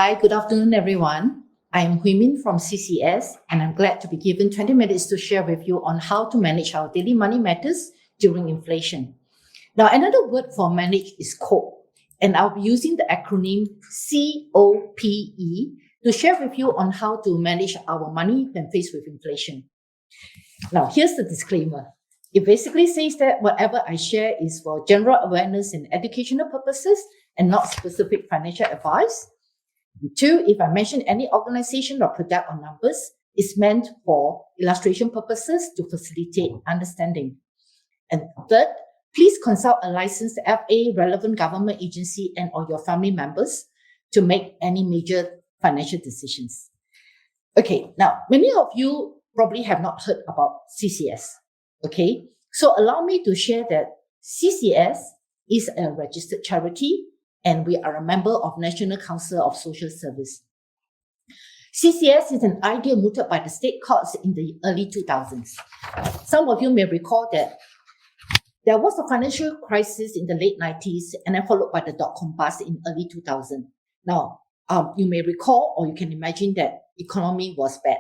Hi, good afternoon, everyone. I am Huey Min from CCS, and I'm glad to be given 20 minutes to share with you on how to manage our daily money matters during inflation. Now, another word for manage is cope, and I'll be using the acronym COPE to share with you on how to manage our money when faced with inflation. Now, here's the disclaimer. It basically says that whatever I share is for general awareness and educational purposes and not specific financial advice. Two, if I mention any organization or product or numbers, it's meant for illustration purposes to facilitate understanding. And third, please consult a licensed FA, relevant government agency, and or your family members to make any major financial decisions. Okay, now, many of you probably have not heard about CCS. Okay, so allow me to share that CCS is a registered charity and we are a member of National Council of Social Service. CCS is an idea mooted by the state courts in the early 2000s. Some of you may recall that there was a financial crisis in the late 90s and then followed by the dot-com bust in early 2000. Now, you may recall or you can imagine that economy was bad.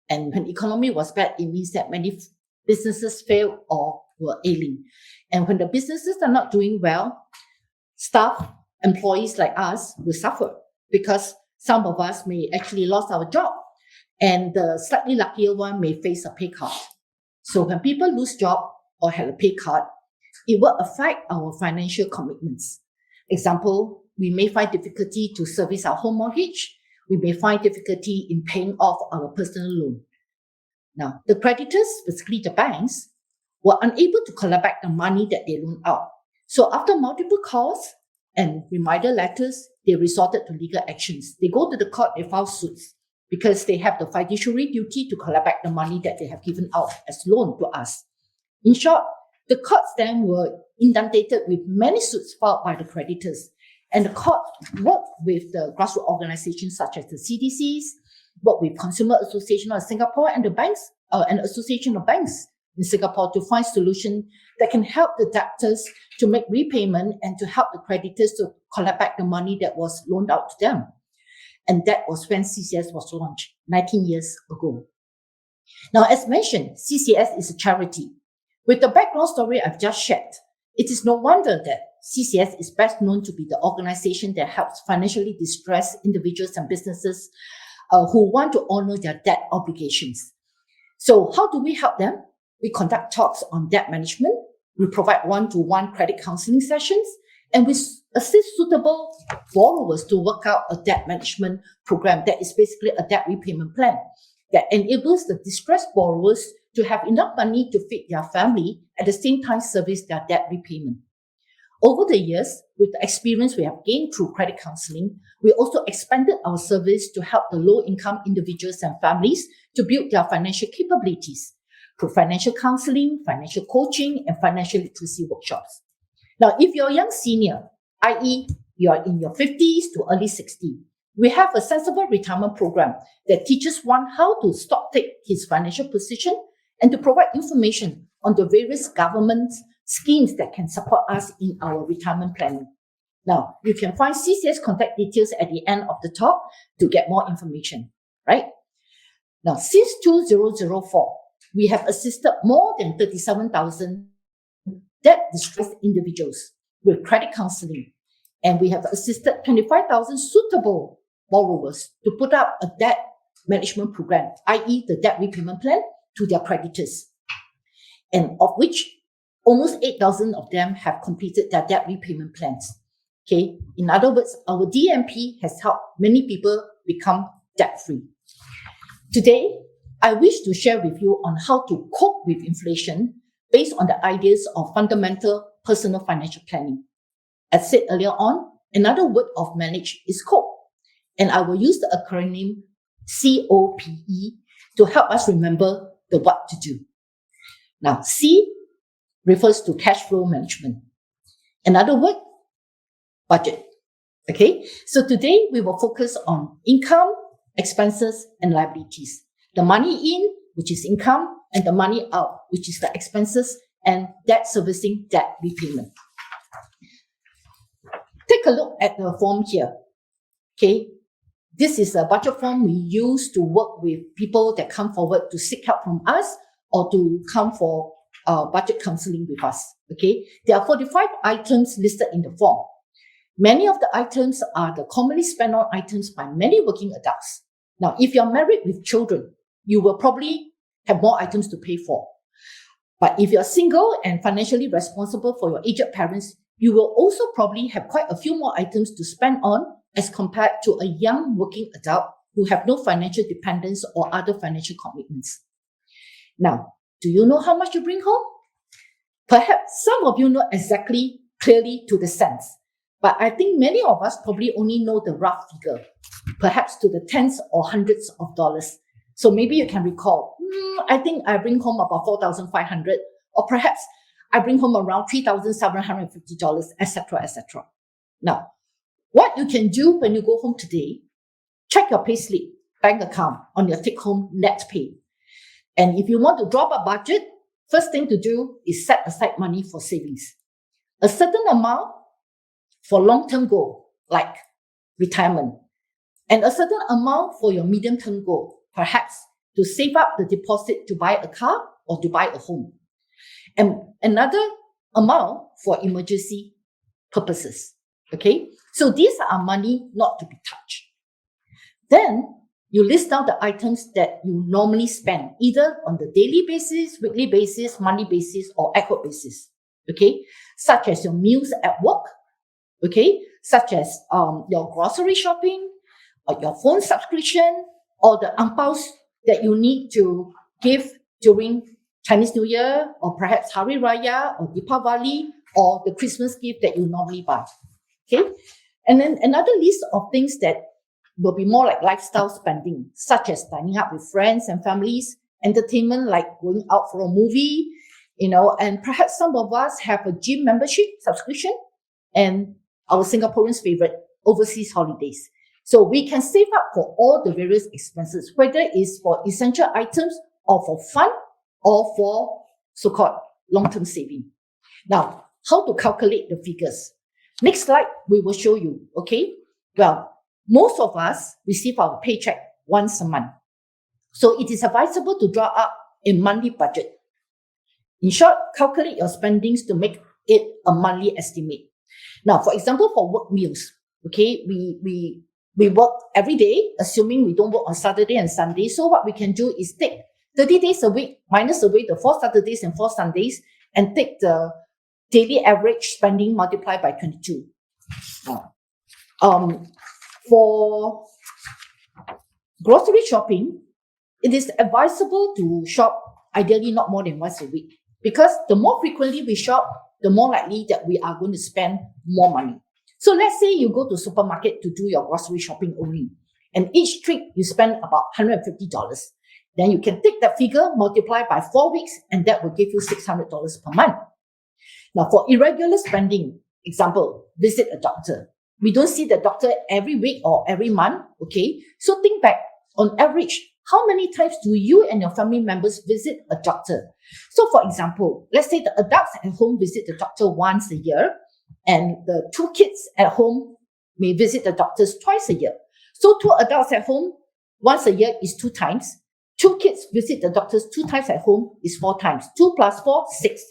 And when economy was bad, it means that many businesses failed or were ailing. And when the businesses are not doing well, staff, employees like us will suffer because some of us may actually lost our job and the slightly luckier one may face a pay cut. So when people lose job or have a pay cut, it will affect our financial commitments. Example, we may find difficulty to service our home mortgage. We may find difficulty in paying off our personal loan. Now, the creditors, basically the banks, were unable to collect back the money that they loaned out. So after multiple calls and reminder letters, they resorted to legal actions. They go to the court, they file suits because they have the fiduciary duty to collect back the money that they have given out as loan to us. In short, the courts then were inundated with many suits filed by the creditors. And the court worked with the grassroots organizations such as the CDCs, worked with Consumer Association of Singapore and the banks, and Association of Banks in Singapore to find solutions that can help the debtors to make repayment and to help the creditors to collect back the money that was loaned out to them. And that was when CCS was launched 19 years ago. Now, as mentioned, CCS is a charity. With the background story I've just shared, it is no wonder that CCS is best known to be the organization that helps financially distressed individuals and businesses who want to honor their debt obligations. So how do we help them? We conduct talks on debt management. We provide one-to-one credit counseling sessions, and we assist suitable borrowers to work out a debt management program that is basically a debt repayment plan that enables the distressed borrowers to have enough money to feed their family at the same time service their debt repayment. Over the years, with the experience we have gained through credit counseling, we also expanded our service to help the low-income individuals and families to build their financial capabilities through financial counseling, financial coaching, and financial literacy workshops. Now, if you're a young senior, i.e., you're in your 50s to early 60s, we have a sensible retirement program that teaches one how to stock-take his financial position and to provide information on the various government schemes that can support us in our retirement planning. Now, you can find CCS contact details at the end of the talk to get more information, right? Now, since 2004, we have assisted more than 37,000 debt-distressed individuals with credit counseling, and we have assisted 25,000 suitable borrowers to put up a debt management program, i.e. the debt repayment plan, to their creditors, and of which almost 8,000 of them have completed their debt repayment plans. Okay, in other words, our DMP has helped many people become debt-free. Today, I wish to share with you on how to cope with inflation based on the ideas of fundamental personal financial planning. As said earlier on, another word of manage is cope, and I will use the acronym COPE to help us remember the what to do. Now, C refers to cash flow management. Another word, budget. Okay, so today we will focus on income, expenses, and liabilities. The money in, which is income, and the money out, which is the expenses and debt servicing, debt repayment. Take a look at the form here. Okay, This is a budget form we use to work with people that come forward to seek help from us or to come for budget counseling with us. Okay, there are 45 items listed in the form. Many of the items are the commonly spent on items by many working adults. Now, if you're married with children, you will probably have more items to pay for. But if you're single and financially responsible for your aged parents, you will also probably have quite a few more items to spend on as compared to a young working adult who have no financial dependence or other financial commitments. Now, do you know how much you bring home? Perhaps some of you know exactly, clearly to the cents. But I think many of us probably only know the rough figure, perhaps to the tens or hundreds of dollars. So maybe you can recall, I think I bring home about $4,500, or perhaps I bring home around $3,750, etc., etc. Now, what you can do when you go home today, check your payslip, bank account on your take-home net pay. And if you want to drop a budget, first thing to do is set aside money for savings. A certain amount for long-term goal, like retirement, and a certain amount for your medium-term goal, perhaps to save up the deposit to buy a car or to buy a home. And another amount for emergency purposes. Okay, so these are money not to be touched. Then you list down the items that you normally spend, either on the daily basis, weekly basis, monthly basis, or ad hoc basis. Okay, such as your meals at work. Okay, such as your grocery shopping, or your phone subscription, or the angpaos that you need to give during Chinese New Year, or perhaps Hari Raya, or Deepavali, or the Christmas gift that you normally buy. Okay, and then another list of things that will be more like lifestyle spending, such as dining out with friends and families, entertainment like going out for a movie, and perhaps some of us have a gym membership subscription, and our Singaporeans' favorite, overseas holidays. So we can save up for all the various expenses, whether it's for essential items or for fun or for so-called long-term saving. Now, how to calculate the figures? Next slide, we will show you, okay? Well, most of us receive our paycheck once a month. So it is advisable to draw up a monthly budget. In short, calculate your spendings to make it a monthly estimate. Now, for example, for work meals, okay, we work every day, assuming we don't work on Saturday and Sunday. So what we can do is take 30 days a week, minus away the 4 Saturdays and 4 Sundays, and take the daily average spending multiplied by 22. For grocery shopping, it is advisable to shop ideally not more than once a week, because the more frequently we shop, the more likely that we are going to spend more money. So let's say you go to supermarket to do your grocery shopping only, and each trip you spend about $150. Then you can take that figure, multiply by 4 weeks, and that will give you $600 per month. Now, for irregular spending, example, visit a doctor. We don't see the doctor every week or every month, okay? So think back, on average, how many times do you and your family members visit a doctor? So for example, let's say the adults at home visit the doctor once a year, and the 2 kids at home may visit the doctors twice a year. So 2 adults at home once a year is 2 times. 2 kids visit the doctors 2 times at home is 4 times. 2 plus 4, 6.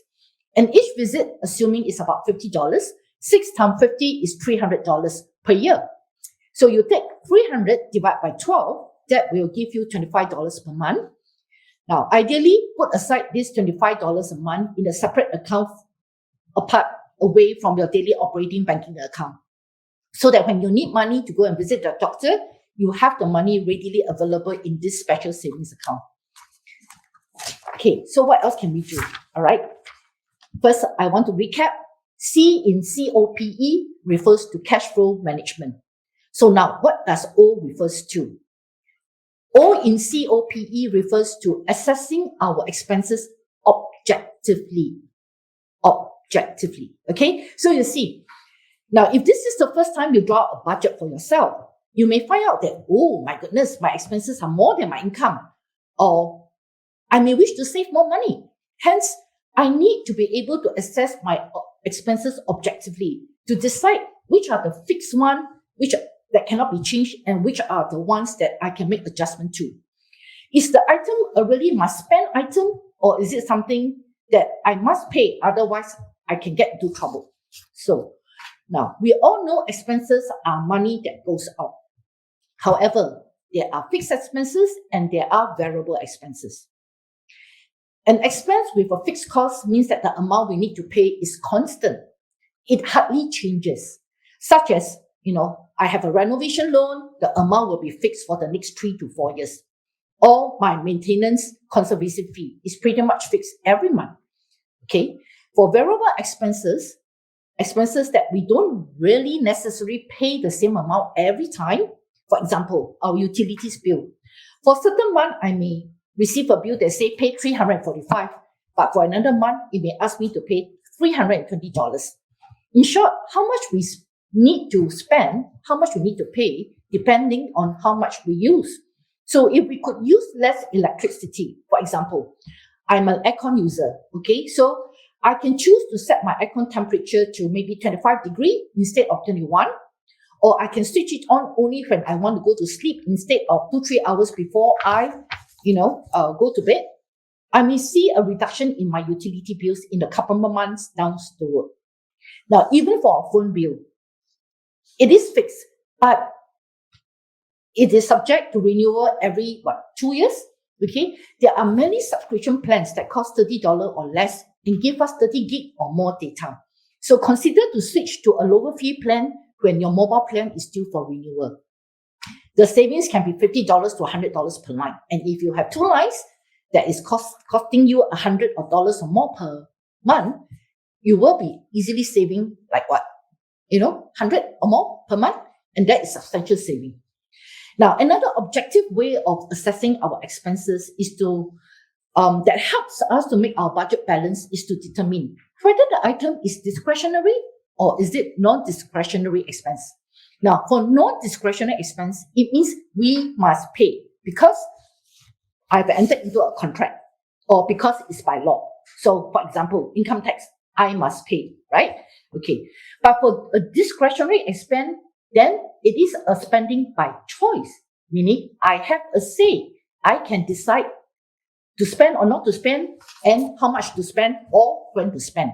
And each visit, assuming is about $50, 6 times 50 is $300 per year. So you take 300 divided by 12, that will give you $25 per month. Now, ideally, put aside this $25 a month in a separate account apart, away from your daily operating banking account, so that when you need money to go and visit the doctor, you have the money readily available in this special savings account. Okay, so what else can we do? All right. First, I want to recap. C in COPE refers to cash flow management. So now, what does O refers to? O in COPE refers to assessing our expenses objectively. Okay? So you see, now if this is the first time you draw a budget for yourself, you may find out that, oh my goodness, my expenses are more than my income. Or I may wish to save more money. Hence, I need to be able to assess my expenses objectively to decide which are the fixed one, which that cannot be changed and which are the ones that I can make adjustment to? Is the item a really must spend item, or is it something that I must pay, otherwise I can get into trouble? So now we all know expenses are money that goes out. However, there are fixed expenses and there are variable expenses. An expense with a fixed cost means that the amount we need to pay is constant. It hardly changes. Such as, I have a renovation loan, the amount will be fixed for the next 3 to 4 years. Or my maintenance conservancy fee is pretty much fixed every month. Okay. For variable expenses that we don't really necessarily pay the same amount every time. For example, our utilities bill. For a certain month, I may receive a bill that say pay $345, but for another month, it may ask me to pay $320. In short, how much we need to spend, how much we need to pay, depending on how much we use. So if we could use less electricity, for example, I'm an aircon user, okay? So I can choose to set my aircon temperature to maybe 25 degrees instead of 21, or I can switch it on only when I want to go to sleep instead of 2-3 hours before I, go to bed. I may see a reduction in my utility bills in a couple of months down the road. Now, even for a phone bill, it is fixed, but it is subject to renewal every, 2 years? Okay. There are many subscription plans that cost $30 or less and give us 30 gig or more data. So consider to switch to a lower fee plan when your mobile plan is due for renewal. The savings can be $50 to $100 per line. And if you have 2 lines, that is costing you $100 or more per month, you will be easily saving like what? 100 or more per month. And that is substantial saving. Now, another objective way of assessing our expenses is to, that helps us to make our budget balance is to determine whether the item is discretionary or is it non-discretionary expense. Now, for non-discretionary expense, it means we must pay because I've entered into a contract or because it's by law. So, for example, income tax, I must pay, right? Okay. But for a discretionary expense, then it is a spending by choice, meaning I have a say. I can decide to spend or not to spend and how much to spend or when to spend.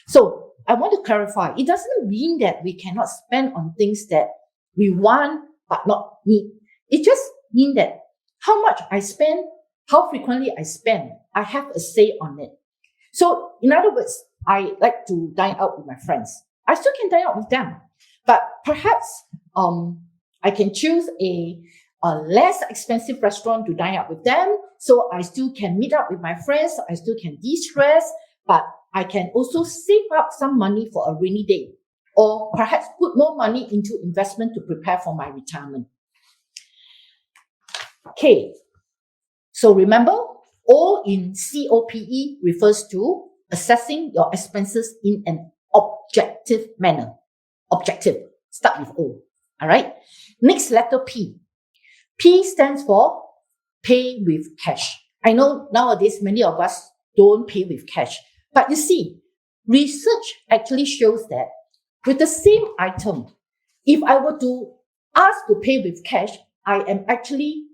So I want to clarify, it doesn't mean that we cannot spend on things that we want but not need. It just means that how much I spend, how frequently I spend, I have a say on it. So in other words, I like to dine out with my friends. I still can dine out with them, but perhaps I can choose a less expensive restaurant to dine out with them. So I still can meet up with my friends. I still can de-stress, but I can also save up some money for a rainy day, or perhaps put more money into investment to prepare for my retirement. Okay, so remember, O in COPE refers to assessing your expenses in an objective manner. Objective, start with O, all right? Next letter P. P stands for pay with cash. I know nowadays many of us don't pay with cash. But you see, research actually shows that with the same item, if I were to ask to pay with cash, I am actually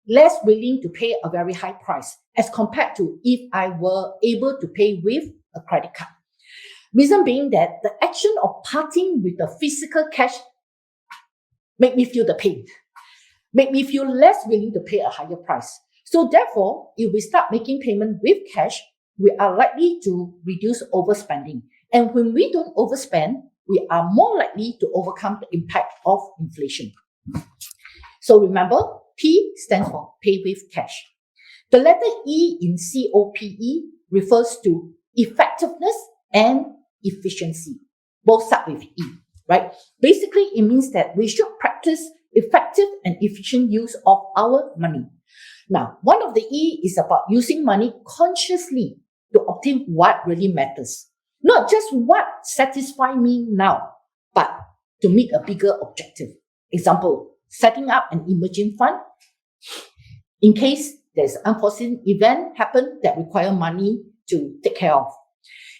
less willing to pay a very high price as compared to if I were able to pay with a credit card. Reason being that the action of parting with the physical cash make me feel the pain, make me feel less willing to pay a higher price. So therefore, if we start making payment with cash, we are likely to reduce overspending. And when we don't overspend, we are more likely to overcome the impact of inflation. So remember, P stands for pay with cash. The letter E in COPE refers to effectiveness and efficiency. Both start with E, right? Basically, it means that we should practice effective and efficient use of our money. Now, one of the E is about using money consciously to obtain what really matters. Not just what satisfies me now, but to meet a bigger objective. Example, setting up an emergency fund in case there's an unforeseen event happen that require money to take care of.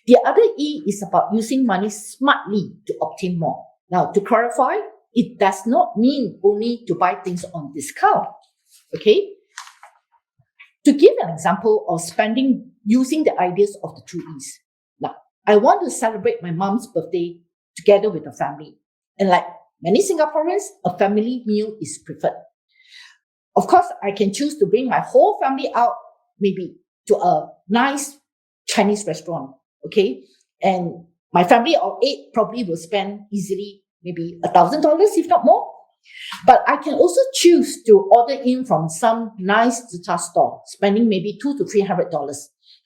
The other E is about using money smartly to obtain more. Now, to clarify, it does not mean only to buy things on discount. Okay? To give an example of spending using the ideas of the 2 E's. Now, I want to celebrate my mom's birthday together with the family. And like many Singaporeans, a family meal is preferred. Of course, I can choose to bring my whole family out, maybe to a nice Chinese restaurant, okay? And my family of 8 probably will spend easily maybe $1,000, if not more. But I can also choose to order in from some nice zita store, spending maybe $200 to $300.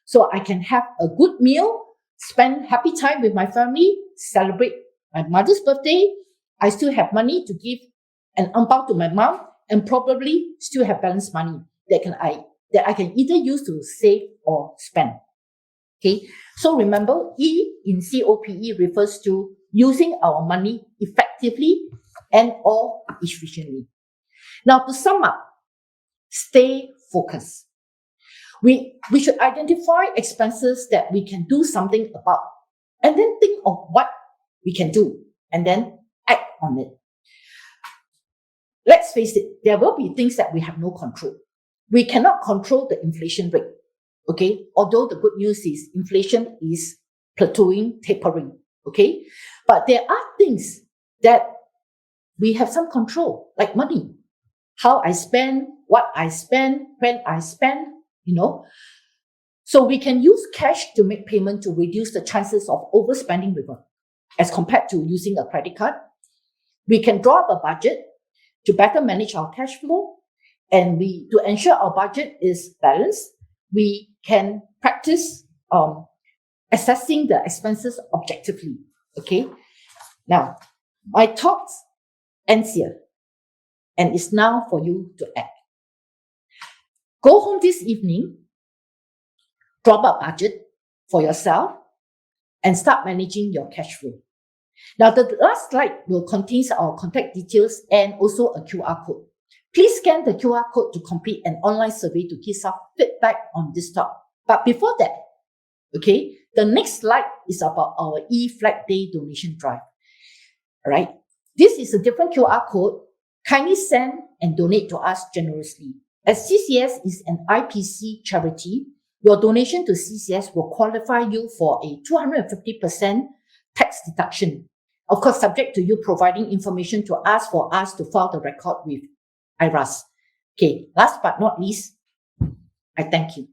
So I can have a good meal, spend happy time with my family, celebrate my mother's birthday. I still have money to give an ang pao to my mom, and probably still have balanced money that I can either use to save or spend. Okay, so remember, E in COPE refers to using our money effectively and or efficiently. Now, to sum up, stay focused. We should identify expenses that we can do something about, and then think of what we can do, and then act on it. Let's face it, there will be things that we have no control. We cannot control the inflation rate. Okay, although the good news is inflation is plateauing, tapering. Okay, but there are things that we have some control, like money, how I spend, what I spend, when I spend, So we can use cash to make payment to reduce the chances of overspending as compared to using a credit card. We can draw up a budget to better manage our cash flow, and to ensure our budget is balanced, we can practice assessing the expenses objectively. Okay. Now, my thoughts ends here, and it's now for you to act. Go home this evening, drop a budget for yourself, and start managing your cash flow. Now, the last slide will contain our contact details and also a QR code. Please scan the QR code to complete an online survey to give some feedback on this talk. But before that, okay, the next slide is about our E-Flag Day donation drive. All right, this is a different QR code. Kindly send and donate to us generously. As CCS is an IPC charity, your donation to CCS will qualify you for a 250% tax deduction. Of course, subject to you providing information to us for us to file the record with IRAS. Okay, last but not least, I thank you.